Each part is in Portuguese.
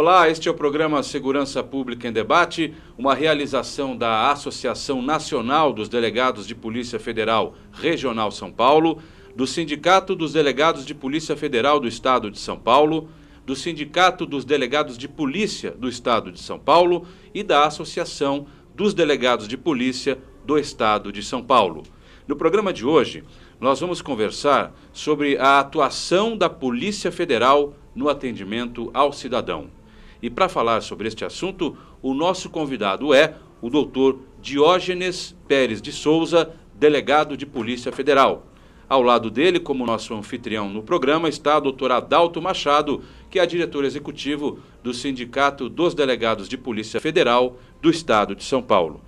Olá, este é o programa Segurança Pública em Debate, uma realização da Associação Nacional dos Delegados de Polícia Federal Regional São Paulo, do Sindicato dos Delegados de Polícia Federal do Estado de São Paulo, do Sindicato dos Delegados de Polícia do Estado de São Paulo e da Associação dos Delegados de Polícia do Estado de São Paulo. No programa de hoje, nós vamos conversar sobre a atuação da Polícia Federal no atendimento ao cidadão. E para falar sobre este assunto, o nosso convidado é o doutor Diógenes Pérez de Souza, delegado de Polícia Federal. Ao lado dele, como nosso anfitrião no programa, está a doutora Adalto Machado, que é a diretora executivo do Sindicato dos Delegados de Polícia Federal do Estado de São Paulo.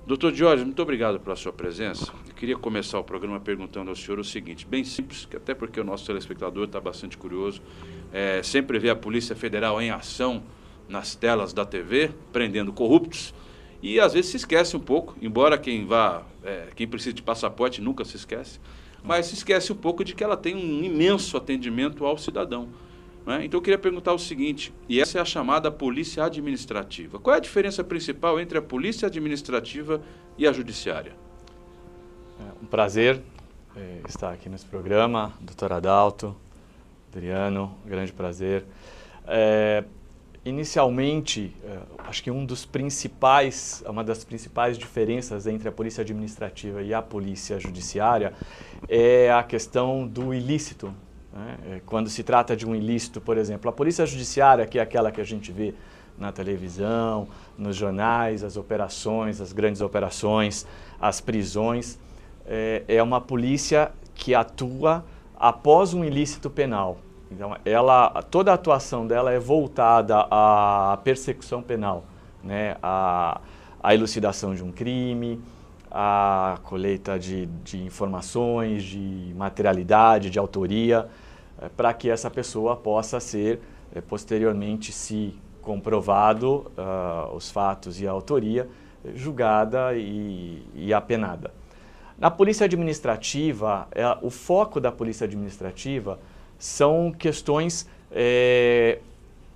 Doutor Diógenes, muito obrigado pela sua presença. Eu queria começar o programa perguntando ao senhor o seguinte, bem simples, até porque o nosso telespectador está bastante curioso, sempre vê a Polícia Federal em ação nas telas da TV, prendendo corruptos, e às vezes se esquece um pouco, embora quem precisa de passaporte nunca se esquece, mas se esquece um pouco de que ela tem um imenso atendimento ao cidadão. Né? Então eu queria perguntar o seguinte, e essa é a chamada polícia administrativa. Qual é a diferença principal entre a polícia administrativa e a judiciária? Um prazer estar aqui nesse programa, doutor Adalto, Adriano, grande prazer. Inicialmente, acho que uma das principais diferenças entre a polícia administrativa e a polícia judiciária é a questão do ilícito. Quando se trata de um ilícito, por exemplo, a polícia judiciária, que é aquela que a gente vê na televisão, nos jornais, as operações, as grandes operações, as prisões, é uma polícia que atua após um ilícito penal. Então, toda a atuação dela é voltada à persecução penal, né? À elucidação de um crime, a colheita de informações, de materialidade, de autoria, para que essa pessoa possa ser, posteriormente, se comprovado os fatos e a autoria, julgada e apenada. Na polícia administrativa, o foco da polícia administrativa são questões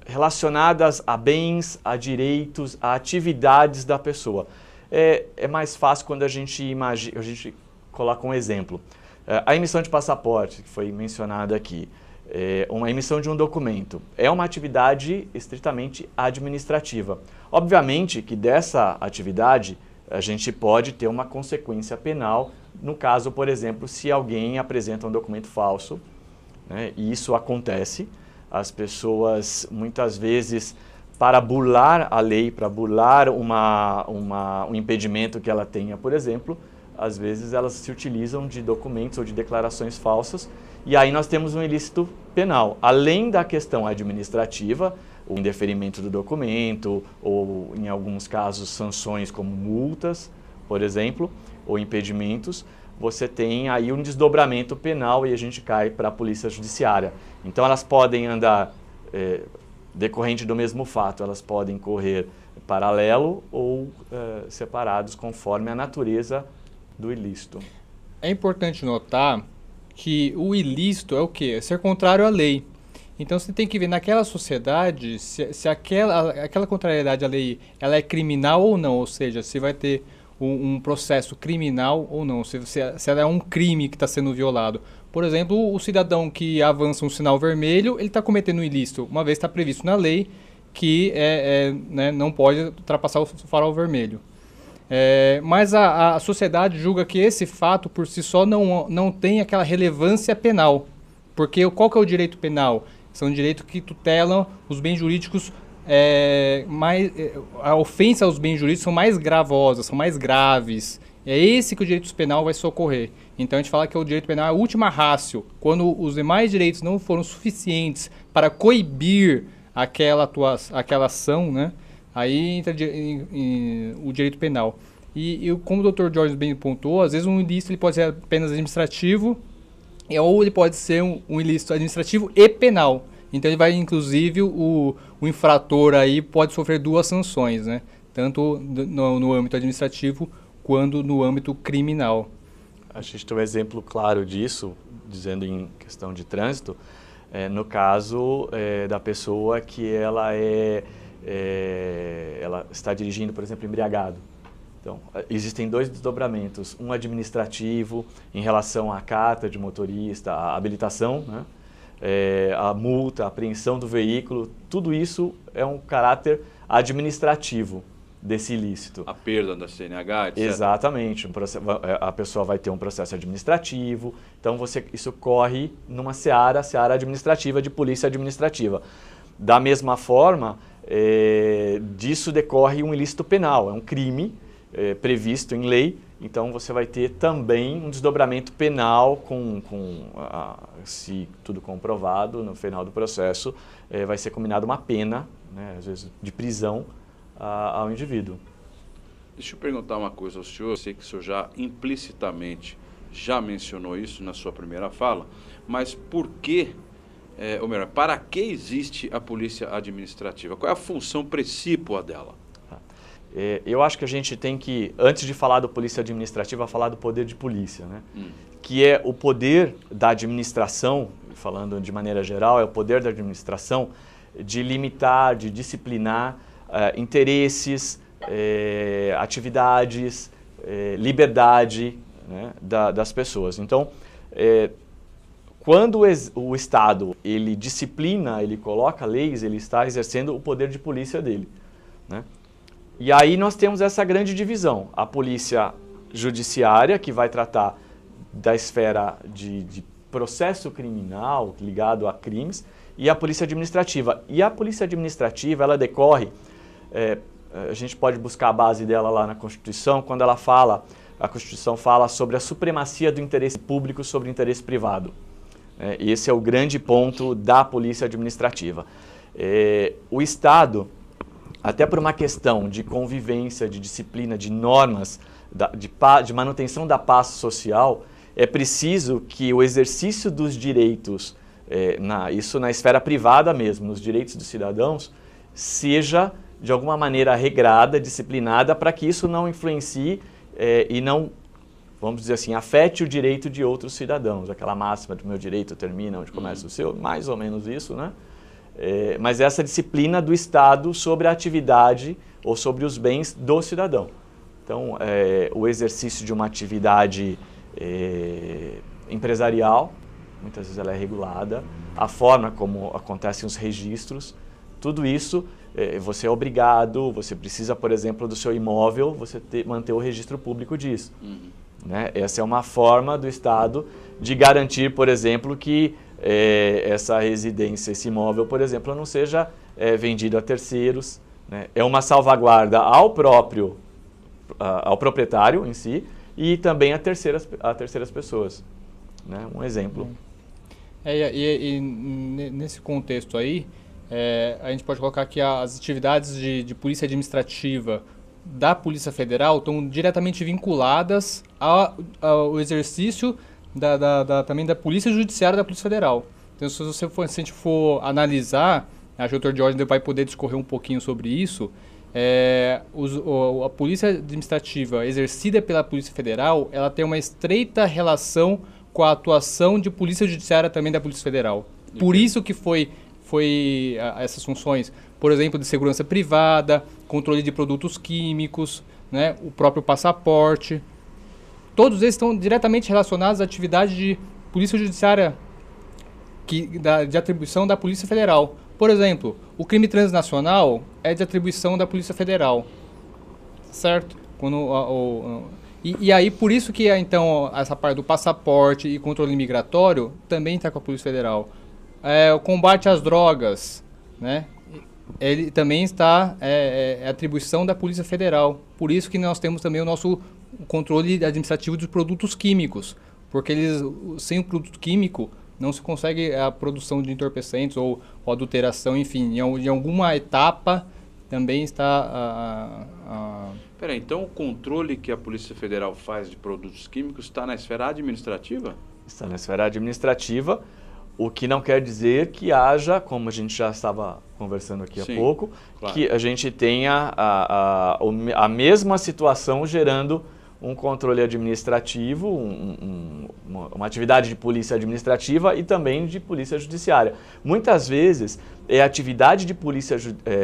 relacionadas a bens, a direitos, a atividades da pessoa. É mais fácil quando a gente coloca um exemplo. A emissão de passaporte, que foi mencionada aqui, uma emissão de um documento, é uma atividade estritamente administrativa. Obviamente que dessa atividade a gente pode ter uma consequência penal, no caso, por exemplo, se alguém apresenta um documento falso, né, e isso acontece, as pessoas muitas vezes, para burlar a lei, para burlar um impedimento que ela tenha, por exemplo, às vezes elas se utilizam de documentos ou de declarações falsas e aí nós temos um ilícito penal. Além da questão administrativa, o indeferimento do documento ou, em alguns casos, sanções como multas, por exemplo, ou impedimentos, você tem aí um desdobramento penal e a gente cai para a polícia judiciária. Então elas podem andar decorrente do mesmo fato, elas podem correr paralelo ou separados conforme a natureza do ilícito. É importante notar que o ilícito é o quê? É ser contrário à lei. Então você tem que ver naquela sociedade se aquela contrariedade à lei ela é criminal ou não, ou seja, se vai ter um processo criminal ou não, se ela é um crime que está sendo violado. Por exemplo, o cidadão que avança um sinal vermelho, ele está cometendo um ilícito, uma vez está previsto na lei que né, não pode ultrapassar o farol vermelho. Mas a sociedade julga que esse fato por si só não tem aquela relevância penal. Porque qual que é o direito penal? São direitos que tutelam os bens jurídicos, a ofensa aos bens jurídicos são mais gravosas, são mais graves. É esse que o direito penal vai socorrer. Então a gente fala que o direito penal é a última ratio. Quando os demais direitos não foram suficientes para coibir aquela ação, né? Aí entra o direito penal. E como o Dr. Jorge bem pontuou, às vezes um ilícito ele pode ser apenas administrativo, ou ele pode ser um ilícito administrativo e penal. Então ele vai, inclusive, o infrator aí pode sofrer duas sanções, né? Tanto no âmbito administrativo quanto no âmbito criminal. A gente tem um exemplo claro disso, dizendo em questão de trânsito, no caso da pessoa que ela está dirigindo, por exemplo, embriagado. Então, existem 2 desdobramentos, um administrativo em relação à carta de motorista, a habilitação, né? A multa, a apreensão do veículo, tudo isso é um caráter administrativo desse ilícito. A perda da CNH, etc. Exatamente, a pessoa vai ter um processo administrativo, então isso corre numa seara administrativa, de polícia administrativa. Da mesma forma, disso decorre um ilícito penal, é um crime previsto em lei, então você vai ter também um desdobramento penal se tudo comprovado, no final do processo vai ser combinada uma pena, né, às vezes de prisão ao indivíduo. Deixa eu perguntar uma coisa ao senhor, eu sei que o senhor já implicitamente já mencionou isso na sua primeira fala, mas por que, ou melhor, para que existe a polícia administrativa? Qual é a função precípua dela? Eu acho que a gente tem que, antes de falar do polícia administrativa, falar do poder de polícia, né? Que é o poder da administração, falando de maneira geral, é o poder da administração de limitar, de disciplinar interesses, atividades, liberdade, né, das pessoas. Então, quando o Estado ele disciplina, ele coloca leis, ele está exercendo o poder de polícia dele, né? E aí nós temos essa grande divisão, a polícia judiciária, que vai tratar da esfera de processo criminal ligado a crimes, e a polícia administrativa. E a polícia administrativa, ela decorre, a gente pode buscar a base dela lá na Constituição, quando ela fala, a Constituição fala sobre a supremacia do interesse público sobre o interesse privado. Esse é o grande ponto da polícia administrativa. O Estado, até por uma questão de convivência, de disciplina, de normas, de manutenção da paz social, é preciso que o exercício dos direitos, isso na esfera privada mesmo, nos direitos dos cidadãos, seja de alguma maneira regrada, disciplinada, para que isso não influencie e não, vamos dizer assim, afete o direito de outros cidadãos. Aquela máxima do meu direito termina onde começa o seu, mais ou menos isso, né? Mas essa disciplina do Estado sobre a atividade ou sobre os bens do cidadão. Então, o exercício de uma atividade empresarial, muitas vezes ela é regulada, a forma como acontecem os registros, tudo isso você é obrigado, você precisa, por exemplo, do seu imóvel, você manter o registro público disso. Né? Essa é uma forma do Estado de garantir, por exemplo, que essa residência, esse imóvel, por exemplo, não seja vendido a terceiros, né? É uma salvaguarda ao proprietário em si e também a terceiras pessoas, né? Um exemplo. E nesse contexto aí, a gente pode colocar que as atividades de polícia administrativa da Polícia Federal estão diretamente vinculadas ao exercício também da Polícia Judiciária da Polícia Federal. Então, se a gente for analisar, acho que o Dr. Jorge vai poder discorrer um pouquinho sobre isso, a Polícia Administrativa exercida pela Polícia Federal, ela tem uma estreita relação com a atuação de Polícia Judiciária também da Polícia Federal. Por isso que foi essas funções, por exemplo, de segurança privada, controle de produtos químicos, né, o próprio passaporte. Todos eles estão diretamente relacionados à atividade de polícia judiciária de atribuição da Polícia Federal. Por exemplo, o crime transnacional é de atribuição da Polícia Federal, certo? E aí, por isso que, então, essa parte do passaporte e controle migratório também está com a Polícia Federal. O combate às drogas, né? Ele também está atribuição da Polícia Federal. Por isso que nós temos também o nosso controle administrativo dos produtos químicos, porque sem o produto químico não se consegue a produção de entorpecentes ou adulteração, enfim, em alguma etapa também está Peraí, então o controle que a Polícia Federal faz de produtos químicos está na esfera administrativa? Está na esfera administrativa, o que não quer dizer que haja, como a gente já estava conversando aqui há pouco, claro, que a gente tenha a mesma situação gerando um controle administrativo, uma atividade de polícia administrativa e também de polícia judiciária. Muitas vezes é a atividade de polícia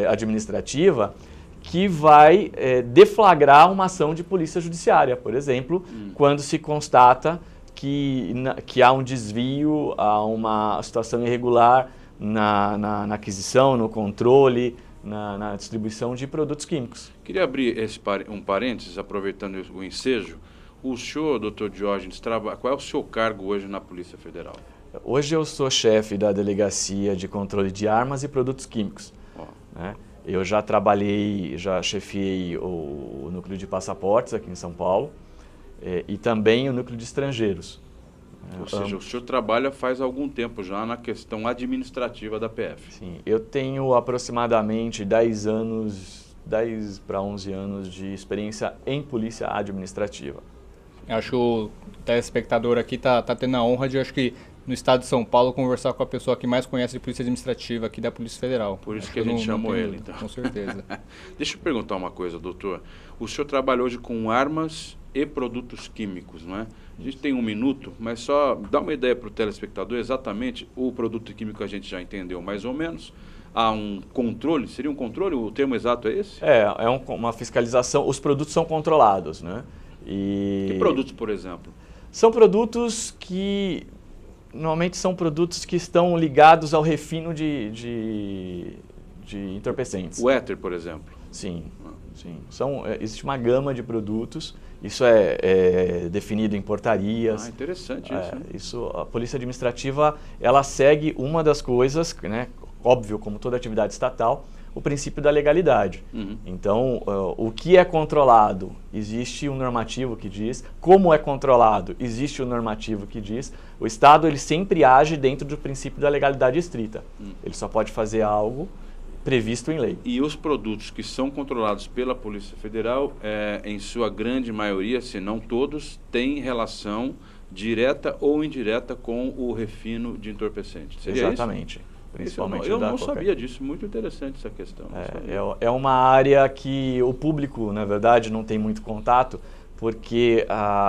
administrativa que vai deflagrar uma ação de polícia judiciária, por exemplo, quando se constata que há um desvio, há uma situação irregular na aquisição, no controle, na distribuição de produtos químicos. Queria abrir um parênteses, aproveitando o ensejo. O senhor, doutor Diógenes, qual é o seu cargo hoje na Polícia Federal? Hoje eu sou chefe da Delegacia de Controle de Armas e Produtos Químicos. Né? Eu já chefiei o núcleo de passaportes aqui em São Paulo e também o núcleo de estrangeiros. Ou seja, o senhor trabalha faz algum tempo já na questão administrativa da PF. Sim, eu tenho aproximadamente 10 para 11 anos de experiência em polícia administrativa. Acho que o telespectador aqui tá tendo a honra de, acho que no estado de São Paulo, conversar com a pessoa que mais conhece de polícia administrativa aqui da Polícia Federal. Por isso que a gente chamou ele, então. Com certeza. Deixa eu perguntar uma coisa, doutor. O senhor trabalha hoje com armas e produtos químicos, não é? A gente tem um minuto, mas só dá uma ideia para o telespectador exatamente. O produto químico a gente já entendeu mais ou menos. Há um controle, seria um controle? O termo exato é esse? Uma fiscalização. Os produtos são controlados, né? Que produtos, por exemplo? São produtos que normalmente são produtos que estão ligados ao refino de entorpecentes. O éter, por exemplo? Sim. Sim. Existe uma gama de produtos, isso é definido em portarias. Interessante isso. A Polícia Administrativa, ela segue uma das coisas, né, óbvio, como toda atividade estatal, o princípio da legalidade. Então, o que é controlado, existe um normativo que diz. Como é controlado, existe um normativo que diz. O Estado, ele sempre age dentro do princípio da legalidade estrita. Ele só pode fazer algo previsto em lei. E os produtos que são controlados pela Polícia Federal, em sua grande maioria, se não todos, têm relação direta ou indireta com o refino de entorpecentes. Seria Exatamente. Isso? Principalmente eu não sabia disso, muito interessante essa questão. É uma área que o público, na verdade, não tem muito contato, porque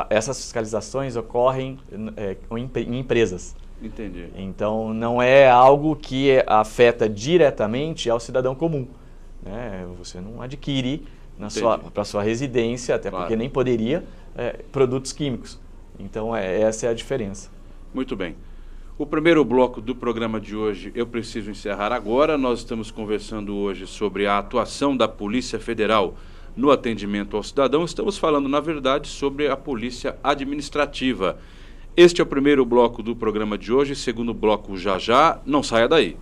essas fiscalizações ocorrem em empresas. Entendi. Então, não é algo que afeta diretamente ao cidadão comum. Né? Você não adquire para sua residência, até porque nem poderia, produtos químicos. Então, essa é a diferença. Muito bem. O primeiro bloco do programa de hoje eu preciso encerrar agora. Nós estamos conversando hoje sobre a atuação da Polícia Federal no atendimento ao cidadão. Estamos falando, na verdade, sobre a Polícia Administrativa. Este é o primeiro bloco do programa de hoje. Segundo bloco já. Não saia daí.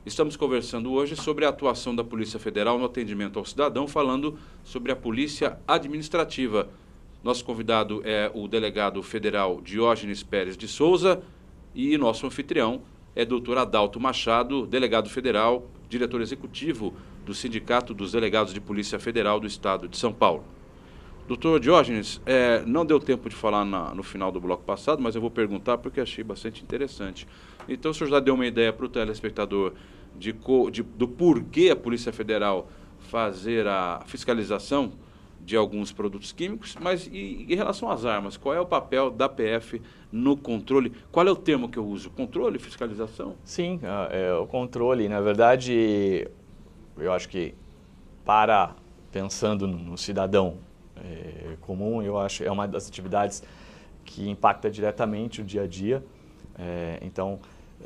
Estamos conversando hoje sobre a atuação da Polícia Federal no atendimento ao cidadão, falando sobre a Polícia Administrativa. Nosso convidado é o delegado federal Diógenes Pérez de Souza e nosso anfitrião é Dr. Adalto Machado, delegado federal, diretor executivo do Sindicato dos Delegados de Polícia Federal do Estado de São Paulo. Doutor Diógenes, não deu tempo de falar no final do bloco passado, mas eu vou perguntar porque achei bastante interessante. Então, o senhor já deu uma ideia para o telespectador do porquê a Polícia Federal fazer a fiscalização de alguns produtos químicos, mas em relação às armas, qual é o papel da PF no controle? Qual é o termo que eu uso? Controle, fiscalização? Sim, o controle. Na verdade, eu acho que pensando no cidadão comum, eu acho é uma das atividades que impacta diretamente o dia a dia. Então,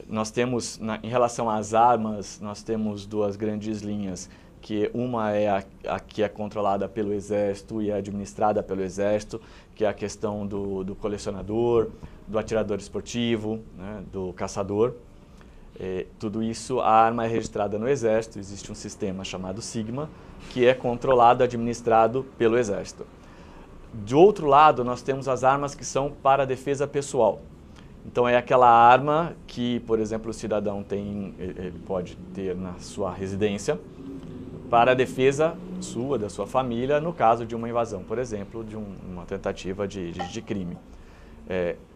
nós temos, em relação às armas, nós temos duas grandes linhas, que uma é a que é controlada pelo Exército e é administrada pelo Exército, que é a questão do colecionador, do atirador esportivo, né, do caçador. Tudo isso, a arma é registrada no Exército, existe um sistema chamado Sigma, que é controlado e administrado pelo Exército. De outro lado, nós temos as armas que são para a defesa pessoal. Então é aquela arma que, por exemplo, o cidadão tem, ele pode ter na sua residência para a defesa sua, da sua família, no caso de uma invasão, por exemplo, de uma tentativa de crime.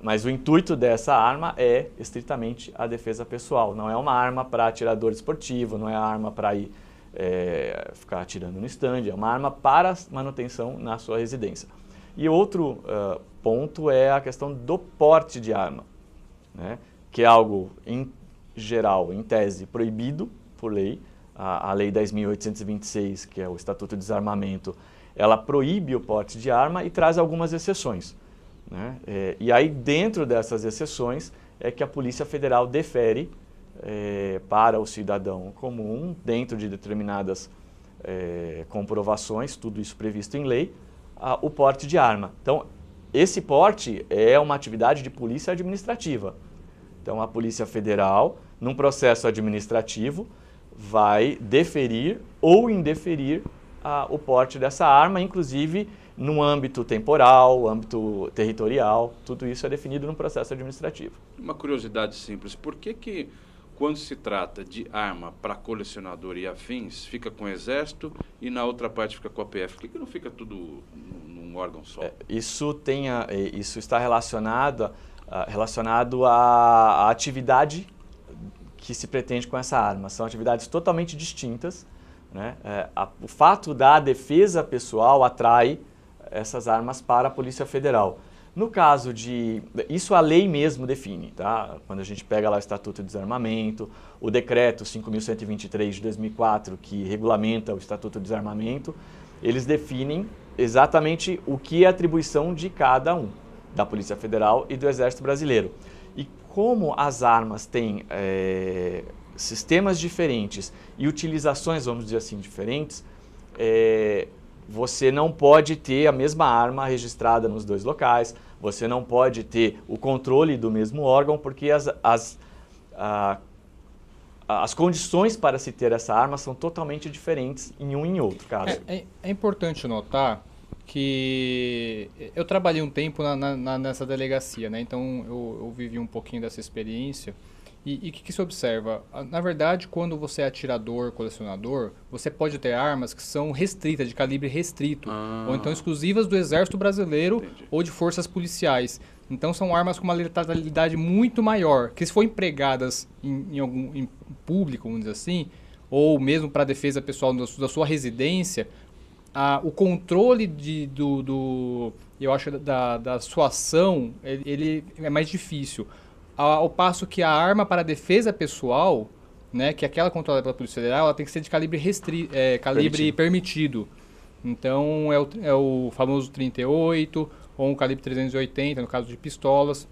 Mas o intuito dessa arma é estritamente a defesa pessoal. Não é uma arma para atirador esportivo, não é arma para ir ficar atirando no stand, é uma arma para manutenção na sua residência. E outro ponto é a questão do porte de arma, né? Que é algo, em geral, em tese, proibido por lei. A Lei 10.826, que é o Estatuto de Desarmamento, ela proíbe o porte de arma e traz algumas exceções, né? E aí, dentro dessas exceções, é que a Polícia Federal defere para o cidadão comum, dentro de determinadas comprovações, tudo isso previsto em lei, o porte de arma. Então, esse porte é uma atividade de polícia administrativa. Então, a Polícia Federal, num processo administrativo, vai deferir ou indeferir o porte dessa arma, inclusive no âmbito temporal, âmbito territorial, tudo isso é definido no processo administrativo. Uma curiosidade simples, por que quando se trata de arma para colecionador e afins, fica com o Exército e na outra parte fica com a PF? Por que não fica tudo num órgão só? Isso está relacionado à atividade que se pretende com essa arma. São atividades totalmente distintas, né? O fato da defesa pessoal atrai essas armas para a Polícia Federal. No caso de... Isso a lei mesmo define, tá? Quando a gente pega lá o Estatuto de Desarmamento, o Decreto 5.123 de 2004, que regulamenta o Estatuto de Desarmamento, eles definem exatamente o que é a atribuição de cada um, da Polícia Federal e do Exército Brasileiro. E como as armas têm sistemas diferentes e utilizações, vamos dizer assim, diferentes, você não pode ter a mesma arma registrada nos dois locais, você não pode ter o controle do mesmo órgão, porque as condições para se ter essa arma são totalmente diferentes em um e em outro caso. É importante notar que eu trabalhei um tempo nessa delegacia, né? Então eu vivi um pouquinho dessa experiência. E o que se observa? Na verdade, quando você é atirador, colecionador, você pode ter armas que são restritas, de calibre restrito, ou então exclusivas do Exército Brasileiro. Entendi. Ou de forças policiais. Então são armas com uma letalidade muito maior, que se for empregadas em público, vamos dizer assim, ou mesmo para defesa pessoal da sua residência, o controle eu acho, da sua ação, ele é mais difícil. Ao passo que a arma para defesa pessoal, né, que é aquela controlada pela Polícia Federal, ela tem que ser de calibre permitido. Então é o famoso 38 ou um calibre 380 no caso de pistolas.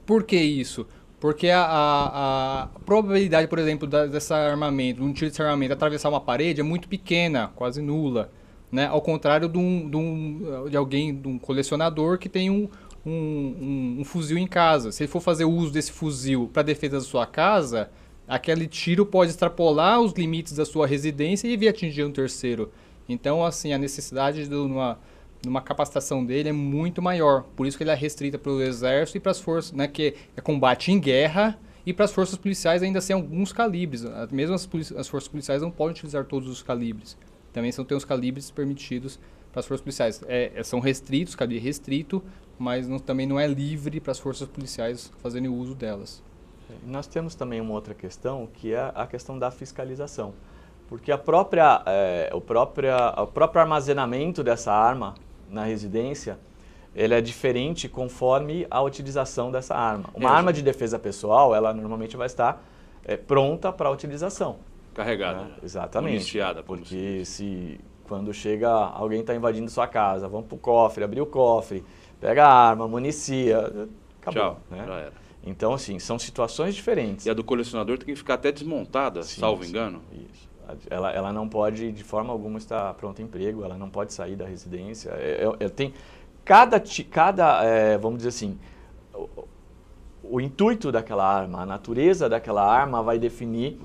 Por que isso? Porque a probabilidade, por exemplo, desse armamento, de um tiro desse armamento atravessar uma parede é muito pequena, quase nula, né? Ao contrário de um colecionador que tem um fuzil em casa. Se ele for fazer uso desse fuzil para defesa da sua casa, aquele tiro pode extrapolar os limites da sua residência e vir atingir um terceiro. Então, assim, a necessidade de uma capacitação dele é muito maior. Por isso que ele é restrita para o Exército e para as forças, né, que é combate em guerra, e para as forças policiais ainda sem alguns calibres. Mesmo as forças policiais não podem utilizar todos os calibres. Também tem os calibres permitidos para as forças policiais. São restritos, calibre restrito, mas também não é livre para as forças policiais fazerem uso delas. Nós temos também uma outra questão, que é a questão da fiscalização. Porque o próprio armazenamento dessa arma na residência, ele é diferente conforme a utilização dessa arma. Uma arma de defesa pessoal, ela normalmente vai estar pronta para a utilização. Carregada. Né? Exatamente. Municiada. Porque quando chega, alguém está invadindo sua casa, vamos para o cofre, abrir o cofre, pega a arma, municia, acabou. Tchau, né? já era. Então, assim, são situações diferentes. E a do colecionador tem que ficar até desmontada, Sim, salvo engano? Isso. Ela não pode, de forma alguma, estar pronta emprego, ela não pode sair da residência. Tem vamos dizer assim, o intuito daquela arma, a natureza daquela arma vai definir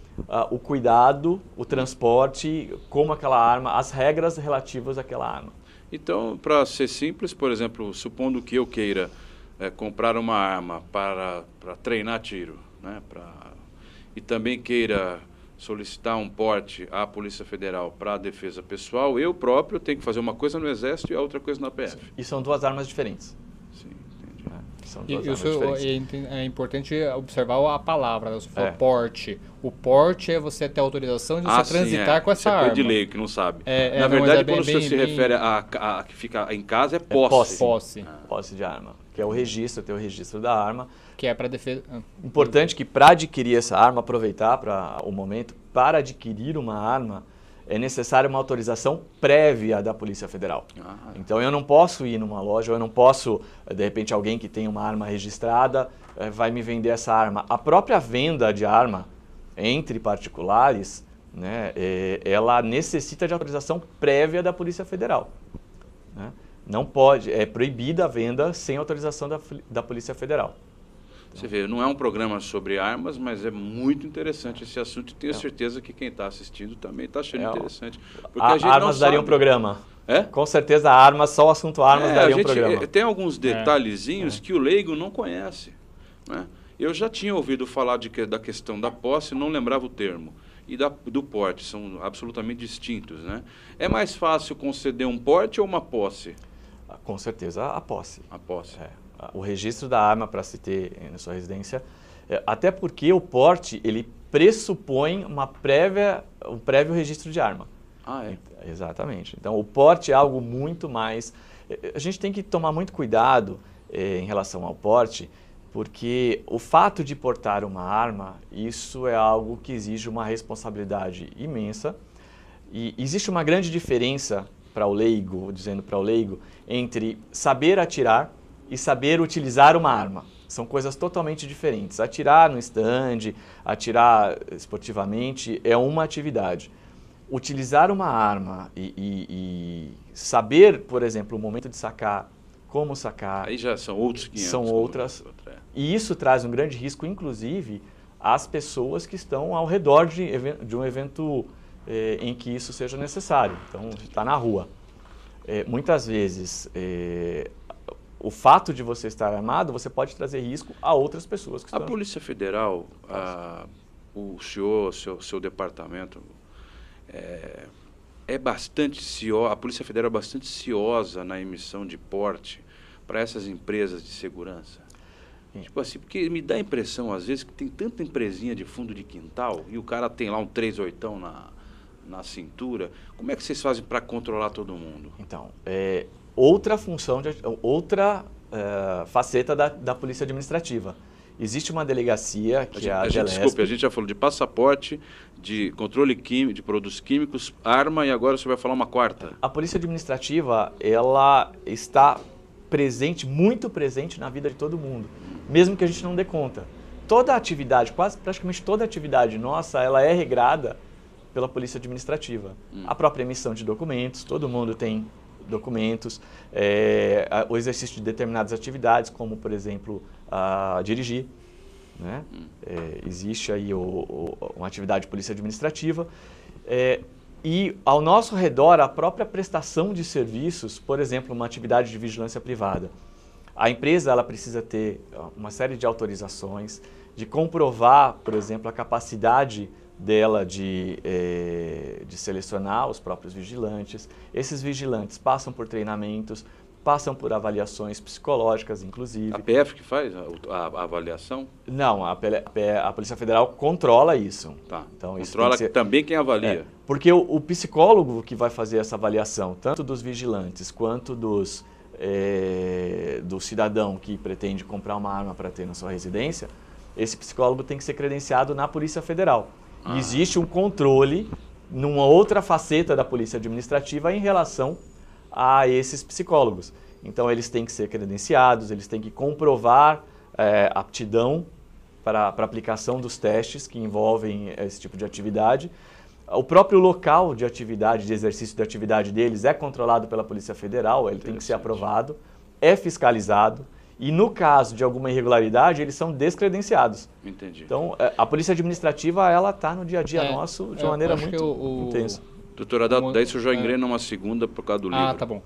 o cuidado, o transporte, como aquela arma, as regras relativas àquela arma. Então, para ser simples, por exemplo, supondo que eu queira comprar uma arma para treinar tiro, né, e também queira solicitar um porte à Polícia Federal para a defesa pessoal, eu próprio tenho que fazer uma coisa no Exército e a outra coisa na PF. E são duas armas diferentes. Sim, entendi. São duas armas diferentes. É importante observar a palavra, né? Você falou porte. O porte é você ter autorização de você transitar com essa arma. É coisa de lei que não sabe. Na verdade, quando você se refere a que fica em casa, é posse. Posse de arma, que é o registro, tem o registro da arma. Que é para defesa. Importante que para adquirir essa arma, aproveitar para o momento, para adquirir uma arma, é necessária uma autorização prévia da Polícia Federal. Então eu não posso ir numa loja, eu não posso, de repente, alguém que tem uma arma registrada vai me vender essa arma. A própria venda de arma entre particulares, né, ela necessita de autorização prévia da Polícia Federal. Né? Não pode, é proibida a venda sem autorização da Polícia Federal. Você vê, não é um programa sobre armas, mas é muito interessante esse assunto e tenho certeza que quem está assistindo também está achando interessante. Porque a gente armas daria um programa. Com certeza armas, só o assunto armas daria um programa. Tem alguns detalhezinhos que o leigo não conhece. Né? Eu já tinha ouvido falar da questão da posse, não lembrava o termo. E do porte, são absolutamente distintos. Né? É mais fácil conceder um porte ou uma posse? Com certeza a posse. A posse. O registro da arma para se ter na sua residência, até porque o porte ele pressupõe um prévio registro de arma. Exatamente. Então o porte é algo muito mais... A gente tem que tomar muito cuidado em relação ao porte, porque o fato de portar uma arma, isso é algo que exige uma responsabilidade imensa e existe uma grande diferença para o leigo, dizendo para o leigo, entre saber atirar e saber utilizar uma arma. São coisas totalmente diferentes. Atirar no stand, atirar esportivamente é uma atividade. Utilizar uma arma e saber, por exemplo, o momento de sacar, como sacar... Aí já são outros 500. São outras. E isso traz um grande risco, inclusive, às pessoas que estão ao redor de um evento em que isso seja necessário. Então, está na rua. Muitas vezes... o fato de você estar armado, você pode trazer risco a outras pessoas que estão... A Polícia Federal, o senhor, seu departamento, a Polícia Federal é bastante ciosa na emissão de porte para essas empresas de segurança. Tipo assim, porque me dá a impressão, às vezes, que tem tanta empresinha de fundo de quintal e o cara tem lá um 38 na cintura. Como é que vocês fazem para controlar todo mundo? Então, outra função, outra faceta da Polícia Administrativa. Existe uma delegacia que é a DELESP. Desculpe, a gente já falou de passaporte, de controle químico, de produtos químicos, arma e agora você vai falar uma quarta. A Polícia Administrativa, ela está presente, muito presente na vida de todo mundo, mesmo que a gente não dê conta. Toda a atividade, praticamente toda a atividade nossa, ela é regrada pela Polícia Administrativa. A própria emissão de documentos, todo mundo tem documentos, o exercício de determinadas atividades, como, por exemplo, dirigir. Né? Existe aí uma atividade de polícia administrativa. E ao nosso redor, a própria prestação de serviços, por exemplo, uma atividade de vigilância privada. A empresa ela precisa ter uma série de autorizações, de comprovar, por exemplo, a capacidade dela de selecionar os próprios vigilantes. Esses vigilantes passam por treinamentos, passam por avaliações psicológicas, inclusive. A PF que faz a avaliação? Não, a Polícia Federal controla isso. Tá. Então, isso controla também quem avalia. Porque o psicólogo que vai fazer essa avaliação, tanto dos vigilantes quanto do cidadão que pretende comprar uma arma para ter na sua residência, esse psicólogo tem que ser credenciado na Polícia Federal. E existe um controle numa outra faceta da Polícia Administrativa em relação a esses psicólogos. Então, eles têm que ser credenciados, eles têm que comprovar aptidão para a aplicação dos testes que envolvem esse tipo de atividade. O próprio local de atividade, de exercício de atividade deles é controlado pela Polícia Federal, ele tem que ser aprovado, é fiscalizado. E no caso de alguma irregularidade, eles são descredenciados. Entendi. Então, a Polícia Administrativa, ela está no dia a dia nosso de uma maneira muito intensa. Doutor Adalto, daí isso já engrena uma segunda por causa do livro. Tá bom.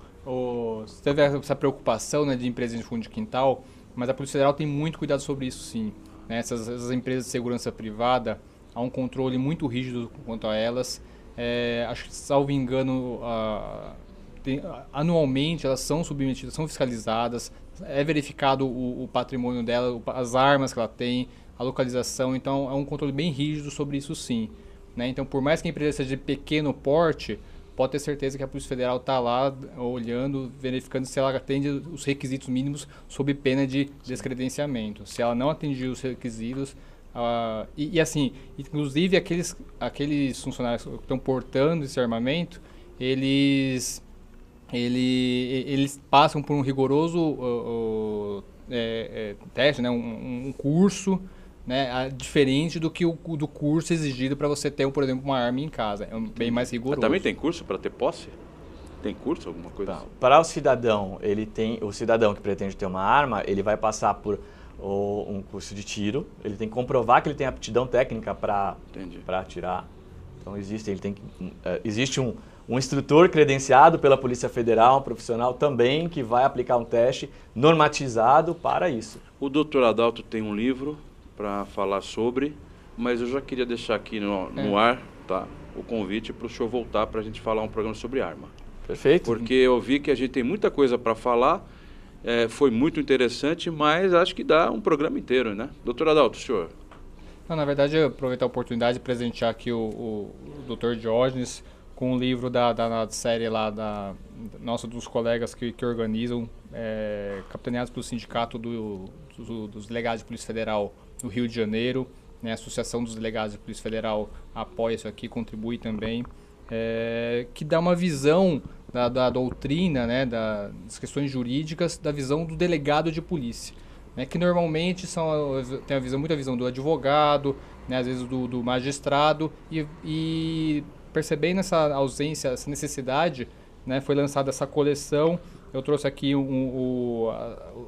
Você teve essa preocupação, né, de empresas de fundo de quintal, mas a Polícia Federal tem muito cuidado sobre isso, sim. Né? Essas empresas de segurança privada, há um controle muito rígido quanto a elas. Acho que, salvo engano, anualmente elas são submetidas, são fiscalizadas, é verificado o patrimônio dela, as armas que ela tem, a localização. Então, é um controle bem rígido sobre isso, sim. Né? Então, por mais que a empresa seja de pequeno porte, pode ter certeza que a Polícia Federal está lá olhando, verificando se ela atende os requisitos mínimos sob pena de descredenciamento. Se ela não atingir os requisitos, assim, inclusive aqueles funcionários que estão portando esse armamento, eles passam por um rigoroso teste, né, um curso, né, diferente do que do curso exigido para você ter, por exemplo, uma arma em casa. É bem mais rigoroso. Também tem curso para ter posse? Tem curso, alguma coisa assim? Para o cidadão, o cidadão que pretende ter uma arma, ele vai passar por um curso de tiro, ele tem que comprovar que ele tem aptidão técnica para atirar. Então existe um instrutor credenciado pela Polícia Federal, um profissional também, que vai aplicar um teste normatizado para isso. O doutor Adalto tem um livro para falar sobre, mas eu já queria deixar aqui no ar, tá, o convite para o senhor voltar para a gente falar um programa sobre arma. Perfeito. Porque eu vi que a gente tem muita coisa para falar, foi muito interessante, mas acho que dá um programa inteiro, né? Doutor Adalto, senhor? Não, na verdade, eu aproveitar a oportunidade de presentear aqui o Dr. Diógenes com um livro da série lá dos colegas que organizam, capitaneados pelo Sindicato dos Delegados de Polícia Federal do Rio de Janeiro, né? A Associação dos Delegados de Polícia Federal apoia isso aqui, contribui também, que dá uma visão da doutrina, né? Das questões jurídicas, da visão do delegado de polícia, né? Que normalmente tem muita visão do advogado, né? Às vezes do magistrado, e percebendo essa ausência, essa necessidade, né? Foi lançada essa coleção. Eu trouxe aqui o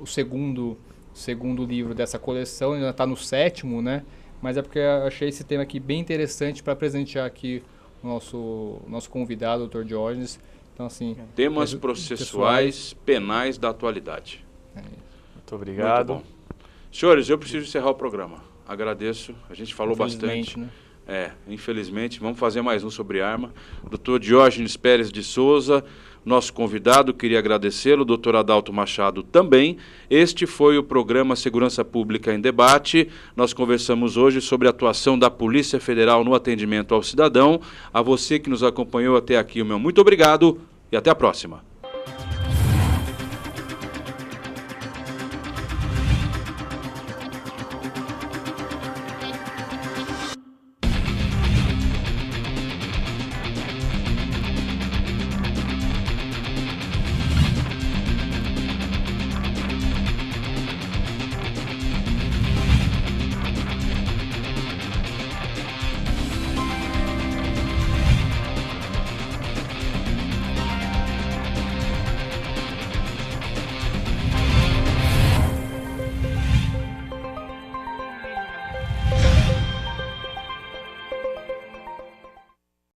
segundo livro dessa coleção, ainda está no 7º, né? Mas é porque eu achei esse tema aqui bem interessante para presentear aqui o nosso convidado, o Dr. Diógenes. Então, assim, temas processuais penais da atualidade. Muito obrigado. Muito bom. Senhores, eu preciso encerrar o programa. Agradeço, a gente falou bastante. Né? Infelizmente, vamos fazer mais um sobre arma. Dr. Diógenes Pérez de Souza, nosso convidado, queria agradecê-lo, Dr. Adalto Machado também. Este foi o programa Segurança Pública em Debate. Nós conversamos hoje sobre a atuação da Polícia Federal no atendimento ao cidadão. A você que nos acompanhou até aqui, o meu muito obrigado e até a próxima.